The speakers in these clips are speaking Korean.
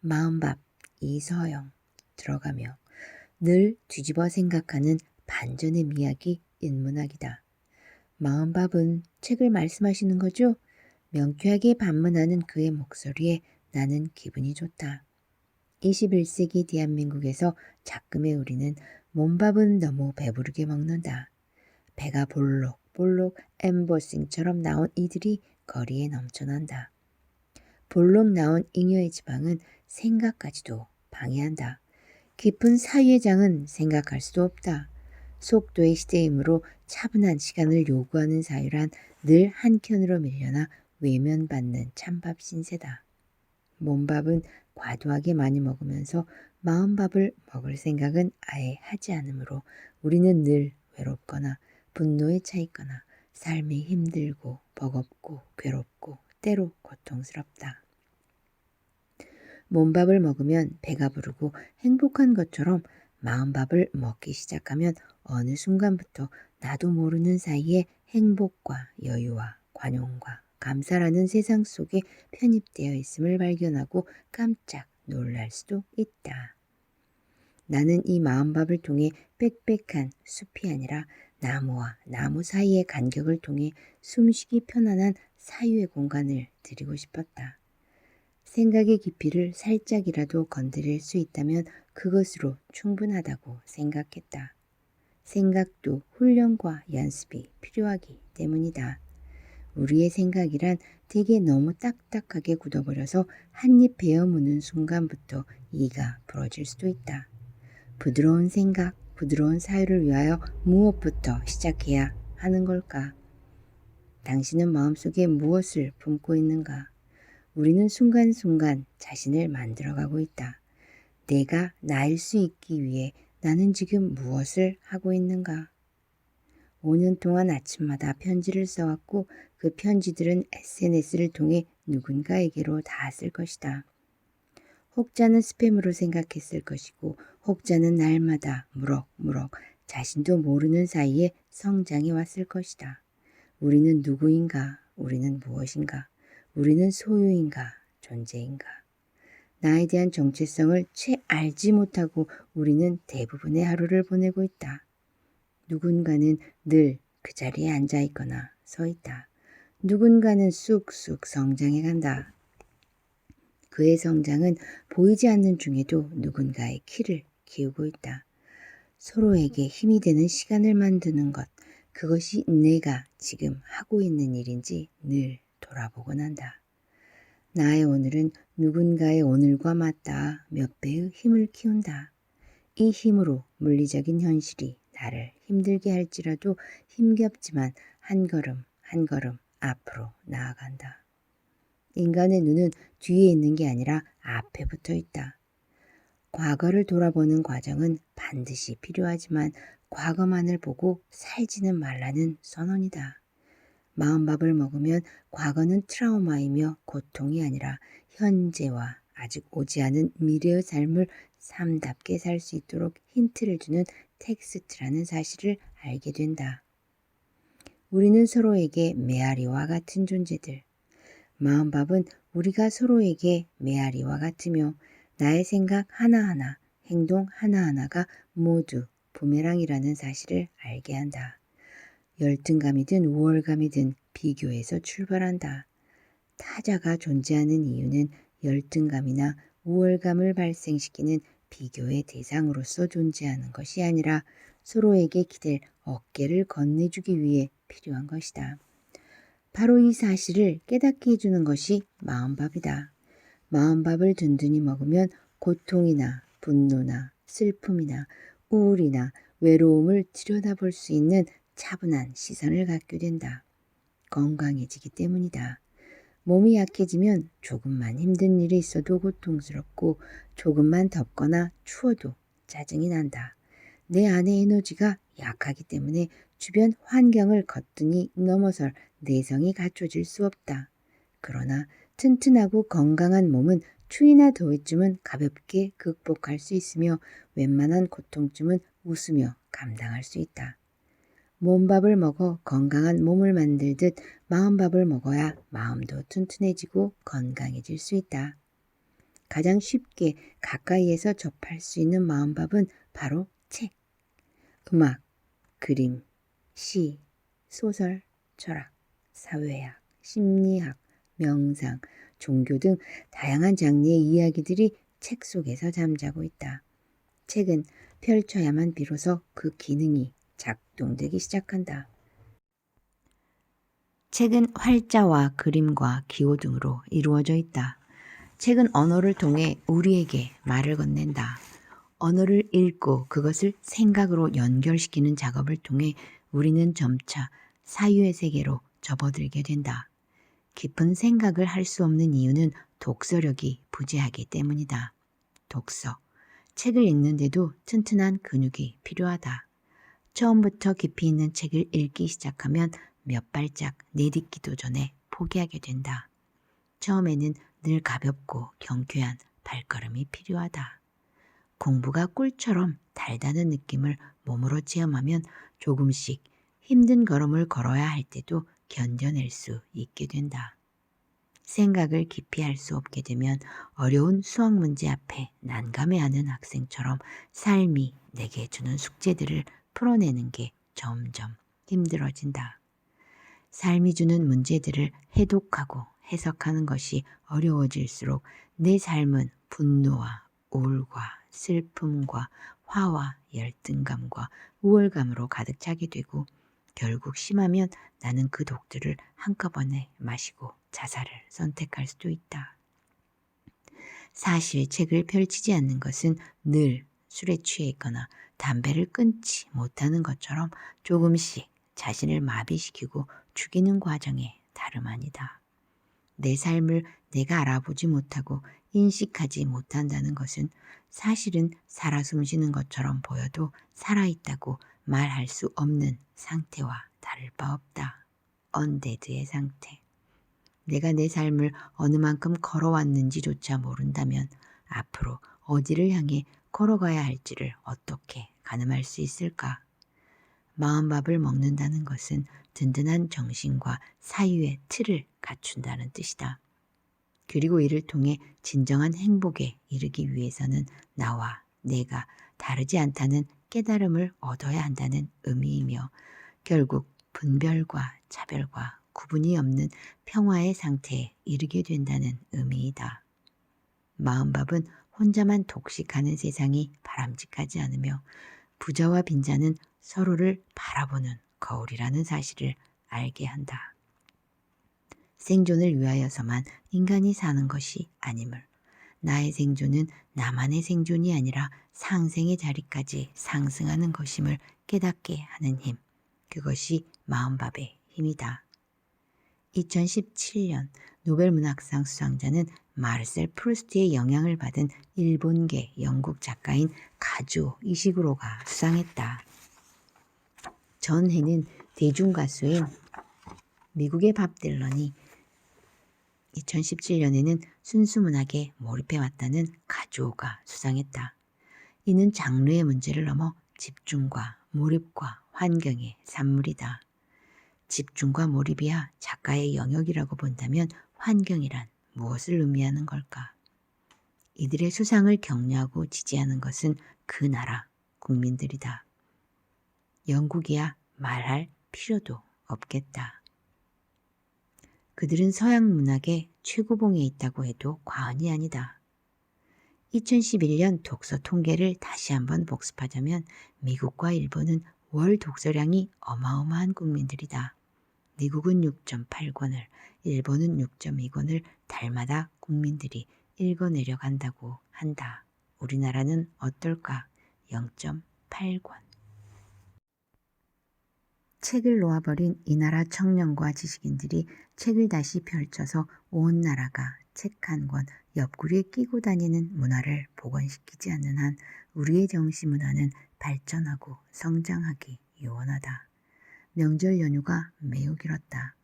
마음밥 이서영 들어가며 늘 뒤집어 생각하는 반전의 미학이 인문학이다. 마음밥은 책을 말씀하시는 거죠? 명쾌하게 반문하는 그의 목소리에 나는 기분이 좋다. 21세기 대한민국에서 작금의 우리는 몸밥은 너무 배부르게 먹는다. 배가 볼록볼록 엠보싱처럼 나온 이들이 거리에 넘쳐난다. 볼록 나온 잉여의 지방은 생각까지도 방해한다. 깊은 사유의 장은 생각할 수도 없다. 속도의 시대이므로 차분한 시간을 요구하는 사유란 늘 한켠으로 밀려나 외면받는 찬밥 신세다. 몸밥은 과도하게 많이 먹으면서 마음밥을 먹을 생각은 아예 하지 않으므로 우리는 늘 외롭거나 분노에 차 있거나 삶이 힘들고 버겁고 괴롭고 때로 고통스럽다. 몸밥을 먹으면 배가 부르고 행복한 것처럼 마음밥을 먹기 시작하면 어느 순간부터 나도 모르는 사이에 행복과 여유와 관용과 감사라는 세상 속에 편입되어 있음을 발견하고 깜짝 놀랄 수도 있다. 나는 이 마음밥을 통해 빽빽한 숲이 아니라 나무와 나무 사이의 간격을 통해 숨쉬기 편안한 사유의 공간을 드리고 싶었다. 생각의 깊이를 살짝이라도 건드릴 수 있다면 그것으로 충분하다고 생각했다. 생각도 훈련과 연습이 필요하기 때문이다. 우리의 생각이란 되게 너무 딱딱하게 굳어버려서 한입 베어 무는 순간부터 이가 부러질 수도 있다. 부드러운 생각, 부드러운 사유를 위하여 무엇부터 시작해야 하는 걸까? 당신은 마음속에 무엇을 품고 있는가? 우리는 순간순간 자신을 만들어가고 있다. 내가 나일 수 있기 위해 나는 지금 무엇을 하고 있는가? 5년 동안 아침마다 편지를 써왔고 그 편지들은 SNS를 통해 누군가에게로 닿았을 것이다. 혹자는 스팸으로 생각했을 것이고 혹자는 날마다 무럭무럭 자신도 모르는 사이에 성장해 왔을 것이다. 우리는 누구인가? 우리는 무엇인가? 우리는 소유인가? 존재인가? 나에 대한 정체성을 채 알지 못하고 우리는 대부분의 하루를 보내고 있다. 누군가는 늘 그 자리에 앉아 있거나 서 있다. 누군가는 쑥쑥 성장해 간다. 그의 성장은 보이지 않는 중에도 누군가의 키를 키우고 있다. 서로에게 힘이 되는 시간을 만드는 것, 그것이 내가 지금 하고 있는 일인지 늘 돌아보곤 한다. 나의 오늘은 누군가의 오늘과 맞닿아 몇 배의 힘을 키운다. 이 힘으로 물리적인 현실이 나를 힘들게 할지라도 힘겹지만 한 걸음 한 걸음 앞으로 나아간다. 인간의 눈은 뒤에 있는 게 아니라 앞에 붙어 있다. 과거를 돌아보는 과정은 반드시 필요하지만 과거만을 보고 살지는 말라는 선언이다. 마음밥을 먹으면 과거는 트라우마이며 고통이 아니라 현재와 아직 오지 않은 미래의 삶을 삶답게 살 수 있도록 힌트를 주는 텍스트라는 사실을 알게 된다. 우리는 서로에게 메아리와 같은 존재들. 마음밥은 우리가 서로에게 메아리와 같으며 나의 생각 하나하나, 행동 하나하나가 모두 부메랑이라는 사실을 알게 한다. 열등감이든 우월감이든 비교에서 출발한다. 타자가 존재하는 이유는 열등감이나 우월감을 발생시키는 비교의 대상으로서 존재하는 것이 아니라 서로에게 기댈 어깨를 건네주기 위해 필요한 것이다. 바로 이 사실을 깨닫게 해주는 것이 마음밥이다. 마음밥을 든든히 먹으면 고통이나 분노나 슬픔이나 우울이나 외로움을 들여다볼 수 있는 차분한 시선을 갖게 된다. 건강해지기 때문이다. 몸이 약해지면 조금만 힘든 일이 있어도 고통스럽고 조금만 덥거나 추워도 짜증이 난다. 내 안의 에너지가 약하기 때문에 주변 환경을 거뜬히 넘어설 내성이 갖춰질 수 없다. 그러나 튼튼하고 건강한 몸은 추위나 더위쯤은 가볍게 극복할 수 있으며 웬만한 고통쯤은 웃으며 감당할 수 있다. 몸밥을 먹어 건강한 몸을 만들듯 마음밥을 먹어야 마음도 튼튼해지고 건강해질 수 있다. 가장 쉽게 가까이에서 접할 수 있는 마음밥은 바로 책, 음악, 그림, 시, 소설, 철학, 사회학, 심리학, 명상, 종교 등 다양한 장르의 이야기들이 책 속에서 잠자고 있다. 책은 펼쳐야만 비로소 그 기능이 작동되기 시작한다. 책은 활자와 그림과 기호 등으로 이루어져 있다. 책은 언어를 통해 우리에게 말을 건넨다. 언어를 읽고 그것을 생각으로 연결시키는 작업을 통해 우리는 점차 사유의 세계로 접어들게 된다. 깊은 생각을 할 수 없는 이유는 독서력이 부재하기 때문이다. 독서. 책을 읽는데도 튼튼한 근육이 필요하다. 처음부터 깊이 있는 책을 읽기 시작하면 몇 발짝 내딛기도 전에 포기하게 된다. 처음에는 늘 가볍고 경쾌한 발걸음이 필요하다. 공부가 꿀처럼 달다는 느낌을 몸으로 체험하면 조금씩 힘든 걸음을 걸어야 할 때도 견뎌낼 수 있게 된다. 생각을 깊이 할 수 없게 되면 어려운 수학 문제 앞에 난감해하는 학생처럼 삶이 내게 주는 숙제들을 풀어내는 게 점점 힘들어진다. 삶이 주는 문제들을 해독하고 해석하는 것이 어려워질수록 내 삶은 분노와 우울과 슬픔과 화와 열등감과 우월감으로 가득 차게 되고 결국 심하면 나는 그 독들을 한꺼번에 마시고 자살을 선택할 수도 있다. 사실 책을 펼치지 않는 것은 늘 술에 취해 있거나 담배를 끊지 못하는 것처럼 조금씩 자신을 마비시키고 죽이는 과정에 다름 아니다. 내 삶을 내가 알아보지 못하고 인식하지 못한다는 것은 사실은 살아 숨쉬는 것처럼 보여도 살아있다고 말할 수 없는 상태와 다를 바 없다. 언데드의 상태. 내가 내 삶을 어느 만큼 걸어왔는지조차 모른다면 앞으로 어디를 향해 걸어가야 할지를 어떻게 가늠할 수 있을까? 마음밥을 먹는다는 것은 든든한 정신과 사유의 틀을 갖춘다는 뜻이다. 그리고 이를 통해 진정한 행복에 이르기 위해서는 나와 내가 다르지 않다는 깨달음을 얻어야 한다는 의미이며 결국 분별과 차별과 구분이 없는 평화의 상태에 이르게 된다는 의미이다. 마음밥은 혼자만 독식하는 세상이 바람직하지 않으며 부자와 빈자는 서로를 바라보는 거울이라는 사실을 알게 한다. 생존을 위하여서만 인간이 사는 것이 아님을, 나의 생존은 나만의 생존이 아니라 상생의 자리까지 상승하는 것임을 깨닫게 하는 힘, 그것이 마음밥의 힘이다. 2017년 노벨문학상 수상자는 마르셀 프루스트의 영향을 받은 일본계 영국 작가인 가조 이시구로가 수상했다. 전해는 대중가수인 미국의 밥 딜런이 2017년에는 순수문학에 몰입해왔다는 가조가 수상했다. 이는 장르의 문제를 넘어 집중과 몰입과 환경의 산물이다. 집중과 몰입이야 작가의 영역이라고 본다면 환경이란 무엇을 의미하는 걸까? 이들의 수상을 격려하고 지지하는 것은 그 나라 국민들이다. 영국이야 말할 필요도 없겠다. 그들은 서양 문학의 최고봉에 있다고 해도 과언이 아니다. 2011년 독서 통계를 다시 한번 복습하자면 미국과 일본은 월 독서량이 어마어마한 국민들이다. 미국은 6.8권을, 일본은 6.2권을 달마다 국민들이 읽어내려 간다고 한다. 우리나라는 어떨까? 0.8권. 책을 놓아버린 이 나라 청년과 지식인들이 책을 다시 펼쳐서 온 나라가 책 한 권 옆구리에 끼고 다니는 문화를 복원시키지 않는 한 우리의 정시문화는 발전하고 성장하기 요원하다. 명절 연휴가 매우 길었다.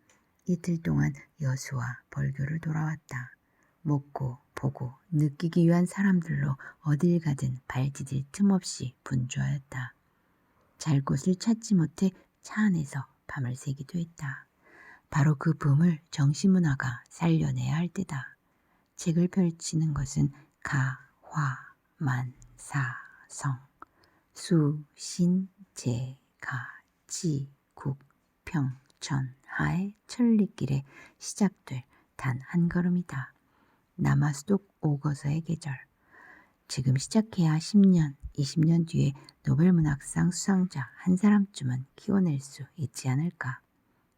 이틀 동안 여수와 벌교를 돌아왔다. 먹고 보고 느끼기 위한 사람들로 어딜 가든 발디딜 틈 없이 분주하였다. 잘 곳을 찾지 못해 차 안에서 밤을 새기도 했다. 바로 그 붐을 정신문화가 살려내야 할 때다. 책을 펼치는 것은 가, 화, 만, 사, 성, 수, 신, 제, 가, 지, 국, 평, 천, 하의 천리길에 시작될 단 한 걸음이다. 남아수독 오거서의 계절. 지금 시작해야 10년, 20년 뒤에 노벨문학상 수상자 한 사람쯤은 키워낼 수 있지 않을까.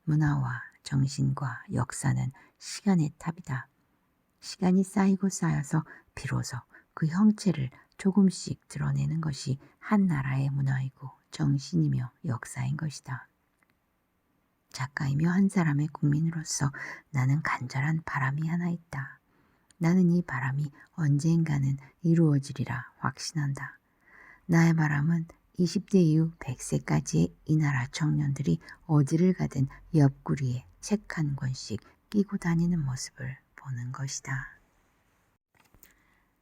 문화와 정신과 역사는 시간의 탑이다. 시간이 쌓이고 쌓여서 비로소 그 형체를 조금씩 드러내는 것이 한 나라의 문화이고 정신이며 역사인 것이다. 작가이며 한 사람의 국민으로서 나는 간절한 바람이 하나 있다. 나는 이 바람이 언젠가는 이루어지리라 확신한다. 나의 바람은 20대 이후 100세까지의 이 나라 청년들이 어디를 가든 옆구리에 책 한 권씩 끼고 다니는 모습을 보는 것이다.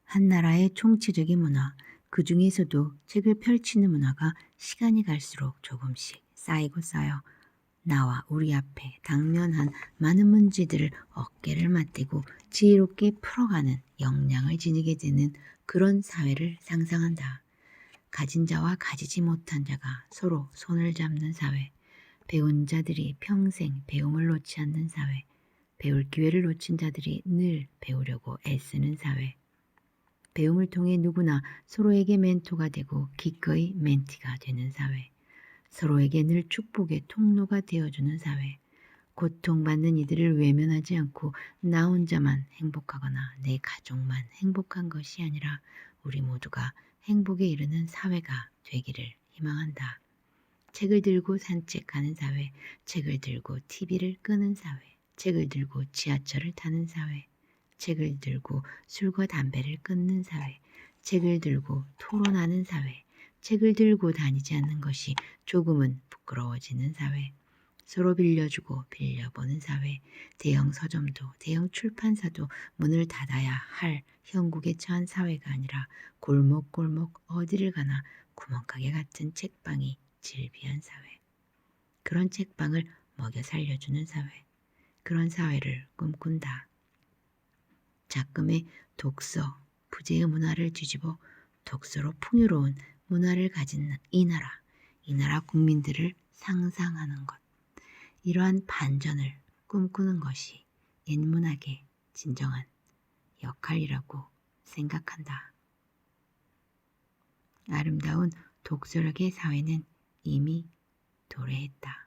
한 나라의 총체적인 문화, 그 중에서도 책을 펼치는 문화가 시간이 갈수록 조금씩 쌓이고 쌓여 나와 우리 앞에 당면한 많은 문제들을 어깨를 맞대고 지혜롭게 풀어가는 역량을 지니게 되는 그런 사회를 상상한다. 가진 자와 가지지 못한 자가 서로 손을 잡는 사회, 배운 자들이 평생 배움을 놓지 않는 사회, 배울 기회를 놓친 자들이 늘 배우려고 애쓰는 사회, 배움을 통해 누구나 서로에게 멘토가 되고 기꺼이 멘티가 되는 사회, 서로에게 늘 축복의 통로가 되어주는 사회, 고통받는 이들을 외면하지 않고 나 혼자만 행복하거나 내 가족만 행복한 것이 아니라 우리 모두가 행복에 이르는 사회가 되기를 희망한다. 책을 들고 산책하는 사회, 책을 들고 TV를 끄는 사회, 책을 들고 지하철을 타는 사회, 책을 들고 술과 담배를 끊는 사회, 책을 들고 토론하는 사회, 책을 들고 다니지 않는 것이 조금은 부끄러워지는 사회, 서로 빌려주고 빌려보는 사회, 대형 서점도 대형 출판사도 문을 닫아야 할 형국에 처한 사회가 아니라 골목골목 어디를 가나 구멍가게 같은 책방이 질비한 사회, 그런 책방을 먹여 살려주는 사회, 그런 사회를 꿈꾼다. 작금의 독서, 부재의 문화를 뒤집어 독서로 풍요로운 문화를 가진 이 나라 국민들을 상상하는 것, 이러한 반전을 꿈꾸는 것이 인문학의 진정한 역할이라고 생각한다. 아름다운 독서력의 사회는 이미 도래했다.